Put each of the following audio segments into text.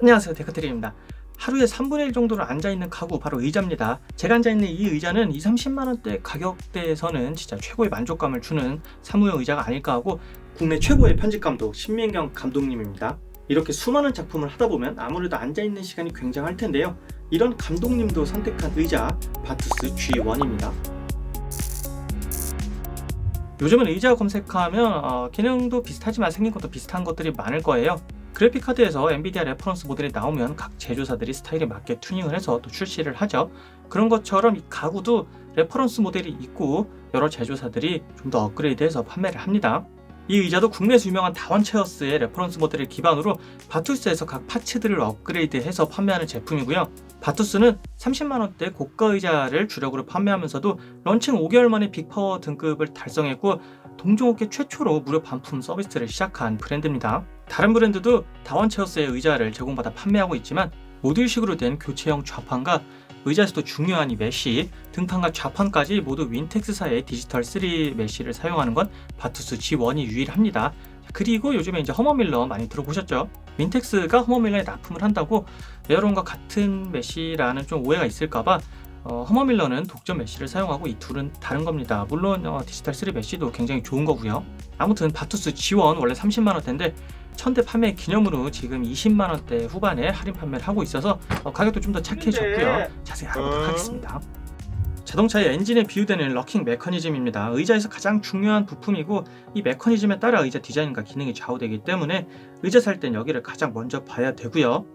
안녕하세요, 데크트리입니다. 하루에 3분의 1 정도를 앉아있는 가구, 바로 의자입니다. 제가 앉아있는 이 의자는 20-30만원대 가격대에서는 진짜 최고의 만족감을 주는 사무용 의자가 아닐까 하고, 국내 최고의 편집감독 신민경 감독님입니다. 이렇게 수많은 작품을 하다보면 아무래도 앉아있는 시간이 굉장할 텐데요, 이런 감독님도 선택한 의자, 바투스 G1입니다. 요즘은 의자 검색하면 기능도 비슷하지만 생긴 것도 비슷한 것들이 많을 거예요. 그래픽카드에서 엔비디아 레퍼런스 모델이 나오면 각 제조사들이 스타일에 맞게 튜닝을 해서 또 출시를 하죠. 그런 것처럼 이 가구도 레퍼런스 모델이 있고 여러 제조사들이 좀 더 업그레이드해서 판매를 합니다. 이 의자도 국내에서 유명한 다원체어스의 레퍼런스 모델을 기반으로 바투스에서 각 파츠들을 업그레이드해서 판매하는 제품이고요. 바투스는 30만원대 고가 의자를 주력으로 판매하면서도 런칭 5개월 만에 빅파워 등급을 달성했고, 동종업계 최초로 무료 반품 서비스를 시작한 브랜드입니다. 다른 브랜드도 다원체어스의 의자를 제공받아 판매하고 있지만, 모듈식으로 된 교체형 좌판과 의자에서도 중요한 이 메쉬, 등판과 좌판까지 모두 윈텍스사의 디지털 3 메쉬를 사용하는 건 바투스 G1이 유일합니다. 그리고 요즘에 이제 허머밀러 많이 들어보셨죠? 윈텍스가 허머밀러에 납품을 한다고 에어론과 같은 메쉬라는 좀 오해가 있을까봐 허머밀러는 독점 메쉬를 사용하고 이 둘은 다른 겁니다. 물론 디지털 3 메쉬도 굉장히 좋은 거고요. 아무튼 바투스 G1 원래 30만원대인데 1000대 판매 기념으로 지금 20만원대 후반에 할인 판매를 하고 있어서 가격도 좀 더 착해졌고요. 자세히 알아보도록 하겠습니다. 자동차의 엔진에 비유되는 럭킹 메커니즘입니다. 의자에서 가장 중요한 부품이고, 이 메커니즘에 따라 의자 디자인과 기능이 좌우되기 때문에 의자 살 땐 여기를 가장 먼저 봐야 되고요.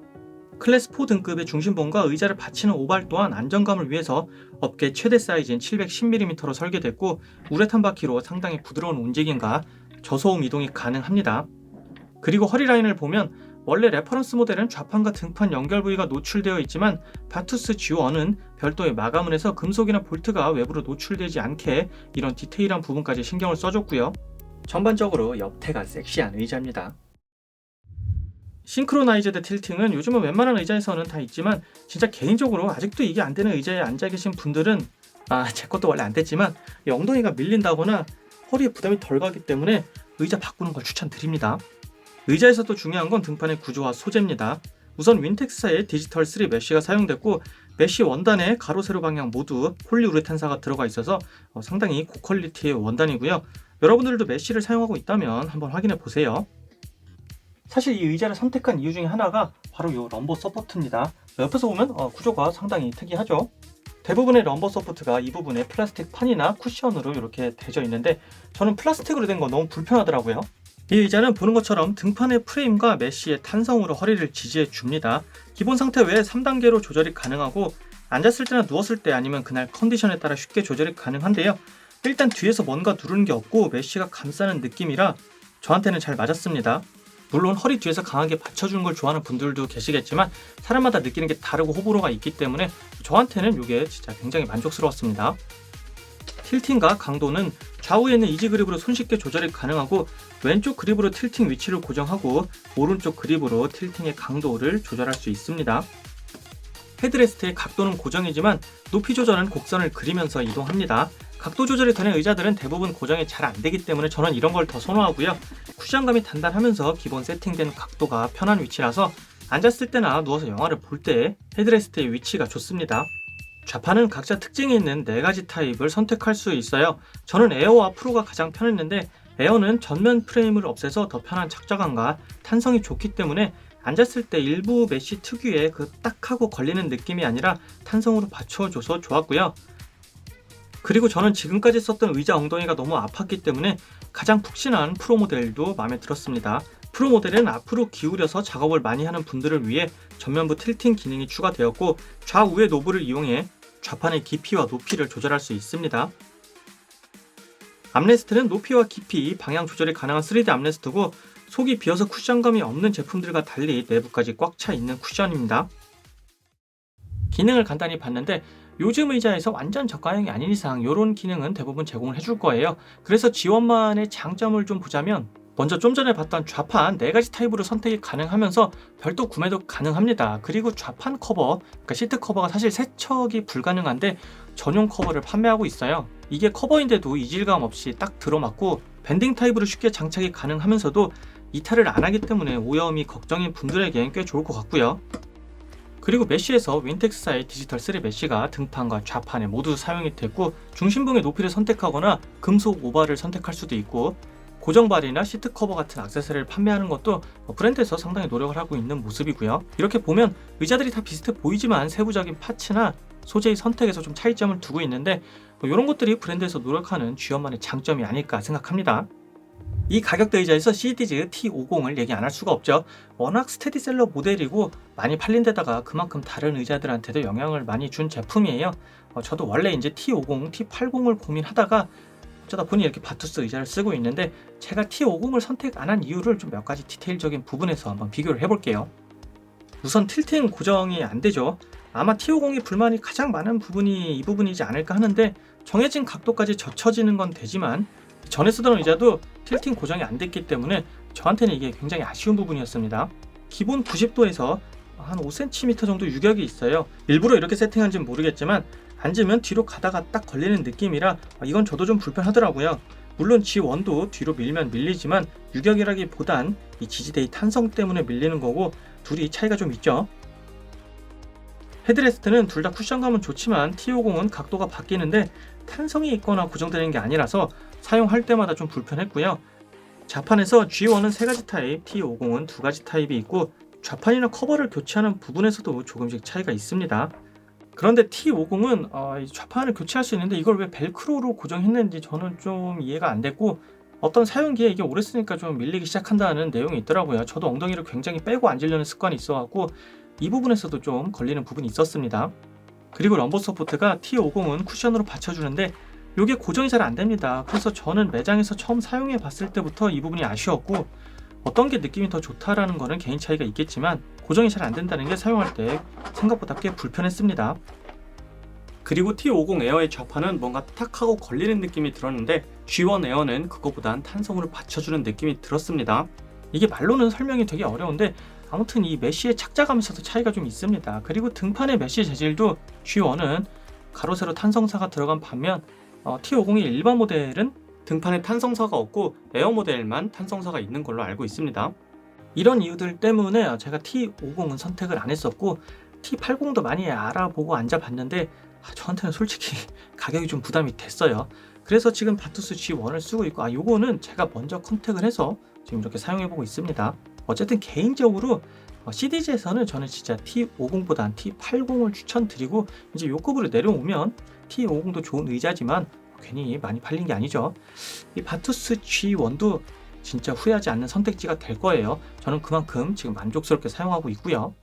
클래스 4 등급의 중심본과 의자를 받치는 오발 또한 안정감을 위해서 업계 최대 사이즈인 710mm로 설계됐고, 우레탄 바퀴로 상당히 부드러운 움직임과 저소음 이동이 가능합니다. 그리고 허리 라인을 보면 원래 레퍼런스 모델은 좌판과 등판 연결 부위가 노출되어 있지만 바투스 G1은 별도의 마감을 해서 금속이나 볼트가 외부로 노출되지 않게 이런 디테일한 부분까지 신경을 써줬고요. 전반적으로 옆태가 섹시한 의자입니다. 싱크로나이즈드 틸팅은 요즘은 웬만한 의자에서는 다 있지만, 진짜 개인적으로 아직도 이게 안 되는 의자에 앉아 계신 분들은 제 것도 원래 안 됐지만 이 엉덩이가 밀린다거나 허리에 부담이 덜 가기 때문에 의자 바꾸는 걸 추천드립니다. 의자에서도 중요한 건 등판의 구조와 소재입니다. 우선 윈텍스사의 디지털 3 메쉬가 사용됐고, 메쉬 원단에 가로 세로 방향 모두 폴리우레탄사가 들어가 있어서 상당히 고퀄리티의 원단이고요. 여러분들도 메쉬를 사용하고 있다면 한번 확인해 보세요. 사실 이 의자를 선택한 이유 중에 하나가 바로 이 럼버 서포트입니다. 옆에서 보면 구조가 상당히 특이하죠. 대부분의 럼버 서포트가 이 부분에 플라스틱 판이나 쿠션으로 이렇게 대져 있는데, 저는 플라스틱으로 된 거 너무 불편하더라고요. 이 의자는 보는 것처럼 등판의 프레임과 메쉬의 탄성으로 허리를 지지해 줍니다. 기본 상태 외에 3단계로 조절이 가능하고, 앉았을 때나 누웠을 때 아니면 그날 컨디션에 따라 쉽게 조절이 가능한데요. 일단 뒤에서 뭔가 누르는 게 없고 메쉬가 감싸는 느낌이라 저한테는 잘 맞았습니다. 물론 허리 뒤에서 강하게 받쳐주는 걸 좋아하는 분들도 계시겠지만 사람마다 느끼는 게 다르고 호불호가 있기 때문에 저한테는 이게 진짜 굉장히 만족스러웠습니다. 틸팅과 강도는 좌우에 있는 이지 그립으로 손쉽게 조절이 가능하고, 왼쪽 그립으로 틸팅 위치를 고정하고 오른쪽 그립으로 틸팅의 강도를 조절할 수 있습니다. 헤드레스트의 각도는 고정이지만 높이 조절은 곡선을 그리면서 이동합니다. 각도 조절이 되는 의자들은 대부분 고정이 잘 안되기 때문에 저는 이런 걸 더 선호하고요. 쿠션감이 단단하면서 기본 세팅된 각도가 편한 위치라서 앉았을 때나 누워서 영화를 볼 때 헤드레스트의 위치가 좋습니다. 좌판은 각자 특징이 있는 4가지 타입을 선택할 수 있어요. 저는 에어와 프로가 가장 편했는데, 에어는 전면 프레임을 없애서 더 편한 착자감과 탄성이 좋기 때문에 앉았을 때 일부 메쉬 특유의 그 딱 하고 걸리는 느낌이 아니라 탄성으로 받쳐줘서 좋았고요. 그리고 저는 지금까지 썼던 의자 엉덩이가 너무 아팠기 때문에 가장 푹신한 프로 모델도 마음에 들었습니다. 프로 모델은 앞으로 기울여서 작업을 많이 하는 분들을 위해 전면부 틸팅 기능이 추가되었고, 좌우의 노브를 이용해 좌판의 깊이와 높이를 조절할 수 있습니다. 암레스트는 높이와 깊이 방향 조절이 가능한 3D 암레스트고, 속이 비어서 쿠션감이 없는 제품들과 달리 내부까지 꽉 차 있는 쿠션입니다. 기능을 간단히 봤는데, 요즘 의자에서 완전 저가형이 아닌 이상 이런 기능은 대부분 제공을 해줄 거예요. 그래서 G1만의 장점을 좀 보자면, 먼저 좀 전에 봤던 좌판 4가지 타입으로 선택이 가능하면서 별도 구매도 가능합니다. 그리고 좌판 커버, 그러니까 시트 커버가 사실 세척이 불가능한데 전용 커버를 판매하고 있어요. 이게 커버인데도 이질감 없이 딱 들어맞고, 밴딩 타입으로 쉽게 장착이 가능하면서도 이탈을 안 하기 때문에 오염이 걱정인 분들에겐 꽤 좋을 것 같고요. 그리고 메쉬에서 윈텍스사의 디지털 3 메쉬가 등판과 좌판에 모두 사용이 됐고, 중심봉의 높이를 선택하거나 금속 오발을 선택할 수도 있고, 고정발이나 시트 커버 같은 액세서리를 판매하는 것도 브랜드에서 상당히 노력을 하고 있는 모습이고요. 이렇게 보면 의자들이 다 비슷해 보이지만 세부적인 파츠나 소재의 선택에서 좀 차이점을 두고 있는데, 이런 것들이 브랜드에서 노력하는 G1만의 장점이 아닐까 생각합니다. 이 가격대 의자에서 시디즈 T50을 얘기 안 할 수가 없죠. 워낙 스테디셀러 모델이고 많이 팔린 데다가 그만큼 다른 의자들한테도 영향을 많이 준 제품이에요. 저도 원래 이제 T50, T80을 고민하다가 어쩌다 보니 이렇게 바투스 의자를 쓰고 있는데, 제가 T50을 선택 안 한 이유를 좀 몇 가지 디테일적인 부분에서 한번 비교를 해볼게요. 우선 틸팅 고정이 안 되죠. 아마 T50이 불만이 가장 많은 부분이 이 부분이지 않을까 하는데, 정해진 각도까지 젖혀지는 건 되지만 전에 쓰던 의자도 틸팅 고정이 안 됐기 때문에 저한테는 이게 굉장히 아쉬운 부분이었습니다. 기본 90도에서 한 5cm 정도 유격이 있어요. 일부러 이렇게 세팅한지는 모르겠지만 앉으면 뒤로 가다가 딱 걸리는 느낌이라 이건 저도 좀 불편하더라고요. 물론 G1도 뒤로 밀면 밀리지만 유격이라기보단 이 지지대의 탄성 때문에 밀리는 거고, 둘이 차이가 좀 있죠. 헤드레스트는 둘 다 쿠션감은 좋지만 T50은 각도가 바뀌는데 탄성이 있거나 고정되는 게 아니라서 사용할 때마다 좀 불편했고요. 좌판에서 G1은 3가지 타입, T50은 2가지 타입이 있고, 좌판이나 커버를 교체하는 부분에서도 조금씩 차이가 있습니다. 그런데 T50은 좌판을 교체할 수 있는데 이걸 왜 벨크로로 고정했는지 저는 좀 이해가 안 됐고, 어떤 사용기에 이게 오래 쓰니까 좀 밀리기 시작한다는 내용이 있더라고요. 저도 엉덩이를 굉장히 빼고 앉으려는 습관이 있어갖고 이 부분에서도 좀 걸리는 부분이 있었습니다. 그리고 럼버 서포트가 T50은 쿠션으로 받쳐주는데 이게 고정이 잘 안됩니다. 그래서 저는 매장에서 처음 사용해 봤을 때부터 이 부분이 아쉬웠고, 어떤 게 느낌이 더 좋다라는 거는 개인 차이가 있겠지만 고정이 잘 안된다는 게 사용할 때 생각보다 꽤 불편했습니다. 그리고 T50 에어의 좌판은 뭔가 탁 하고 걸리는 느낌이 들었는데 G1 에어는 그거보단 탄성으로 받쳐주는 느낌이 들었습니다. 이게 말로는 설명이 되게 어려운데 아무튼 이 메쉬의 착자감에서도 차이가 좀 있습니다. 그리고 등판의 메쉬 재질도 G1은 가로 세로 탄성사가 들어간 반면 T50의 일반 모델은 등판에 탄성사가 없고 에어 모델만 탄성사가 있는 걸로 알고 있습니다. 이런 이유들 때문에 제가 T50은 선택을 안 했었고, T80도 많이 알아보고 앉아봤는데 저한테는 솔직히 가격이 좀 부담이 됐어요. 그래서 지금 바투스 G1을 쓰고 있고, 요거는 제가 먼저 컨택을 해서 지금 이렇게 사용해보고 있습니다. 어쨌든 개인적으로 CDG에서는 저는 진짜 T50보단 T80을 추천드리고, 이제 요 급으로 내려오면 T50도 좋은 의자지만 괜히 많이 팔린 게 아니죠. 이 바투스 G1도 진짜 후회하지 않는 선택지가 될 거예요. 저는 그만큼 지금 만족스럽게 사용하고 있고요.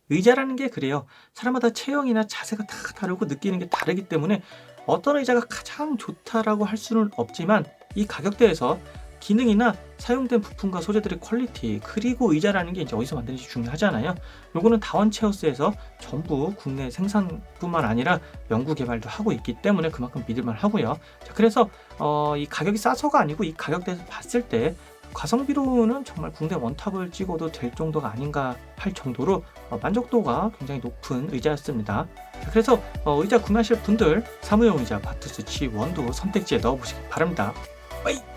의자라는 게 그래요. 사람마다 체형이나 자세가 다 다르고 느끼는 게 다르기 때문에 어떤 의자가 가장 좋다라고 할 수는 없지만, 이 가격대에서 기능이나 사용된 부품과 소재들의 퀄리티, 그리고 의자라는 게 이제 어디서 만드는지 중요하잖아요. 요거는 다원체어스에서 전부 국내 생산뿐만 아니라 연구 개발도 하고 있기 때문에 그만큼 믿을만 하고요. 자, 그래서 이 가격이 싸서가 아니고 이 가격대에서 봤을 때 가성비로는 정말 국내 원탑을 찍어도 될 정도가 아닌가 할 정도로 만족도가 굉장히 높은 의자였습니다. 자, 그래서 의자 구매하실 분들 사무용 의자 바투스 G1도 선택지에 넣어보시기 바랍니다. 빠이!